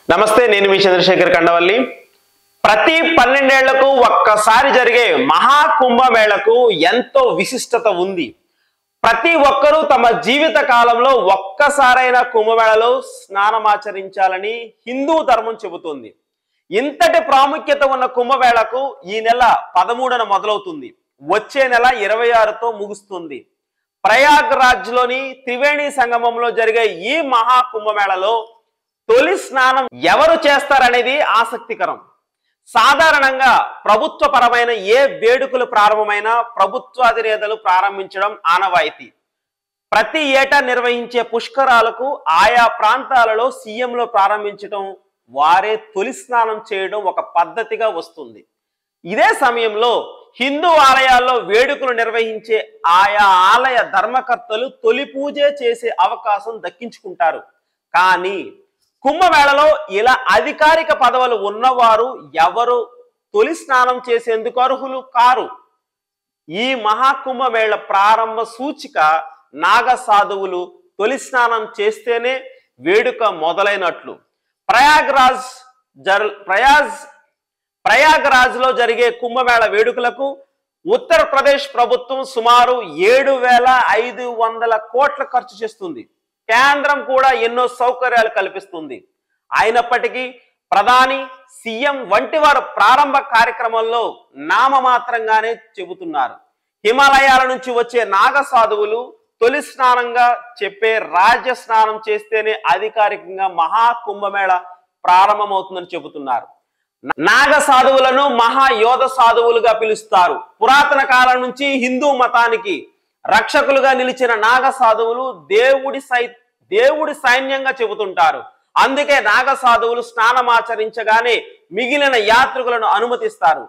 నమస్తే, నేను మీ చంద్రశేఖర్ కండవల్లి. ప్రతి 12 ఏళ్లకు ఒక్కసారి జరిగే మహాకుంభమేళకు ఎంతో విశిష్టత ఉంది. ప్రతి ఒక్కరూ తమ జీవిత కాలంలో ఒక్కసారైనా కుంభమేళలో స్నానమాచరించాలని హిందూ ధర్మం చెబుతుంది. ఇంతటి ప్రాముఖ్యత ఉన్న కుంభమేళకు ఈ నెల 13న మొదలవుతుంది. వచ్చే నెల 26తో ముగుస్తుంది. ప్రయాగ్రాజ్లోని త్రివేణి సంగమంలో జరిగే ఈ మహాకుంభమేళలో తొలి స్నానం ఎవరు చేస్తారనేది ఆసక్తికరం. సాధారణంగా ప్రభుత్వపరమైన ఏ వేడుకలు ప్రారంభమైనా ప్రభుత్వాధినేతలు ప్రారంభించడం ఆనవాయితీ. ప్రతి ఏటా నిర్వహించే పుష్కరాలకు ఆయా ప్రాంతాలలో సీఎంలు ప్రారంభించడం, వారే తొలి స్నానం చేయడం ఒక పద్ధతిగా వస్తుంది. ఇదే సమయంలో హిందూ ఆలయాల్లో వేడుకలు నిర్వహించే ఆయా ఆలయ ధర్మకర్తలు తొలి పూజే చేసే అవకాశం దక్కించుకుంటారు. కానీ కుంభమేళలో ఇలా అధికారిక పదవులు ఉన్నవారు ఎవరు తొలి స్నానం చేసేందుకు అర్హులు కారు. ఈ మహాకుంభమేళ ప్రారంభ సూచిక నాగ సాధువులు తొలి స్నానం చేస్తేనే వేడుక మొదలైనట్లు. ప్రయాగ్రాజ్లో జరిగే కుంభమేళ వేడుకలకు ఉత్తరప్రదేశ్ ప్రభుత్వం సుమారు 7,500 కోట్ల ఖర్చు చేస్తుంది. కేంద్రం కూడా ఎన్నో సౌకర్యాలు కల్పిస్తుంది. అయినప్పటికీ ప్రధాని, సీఎం వంటి వారు ప్రారంభ కార్యక్రమంలో నామమాత్రంగానే చెబుతున్నారు. హిమాలయాల నుంచి వచ్చే నాగ సాధువులు తొలి స్నానంగా చెప్పే రాజ్య స్నానం చేస్తేనే అధికారికంగా మహాకుంభమేళ ప్రారంభమవుతుందని చెబుతున్నారు. నాగ సాధువులను మహాయోధ సాధువులుగా పిలుస్తారు. పురాతన కాలం నుంచి హిందూ మతానికి రక్షకులుగా నిలిచిన నాగ సాధువులు దేవుడి సైన్యంగా చెబుతుంటారు. అందుకే నాగ సాధువులు స్నానమాచరించగానే మిగిలిన యాత్రికులను అనుమతిస్తారు.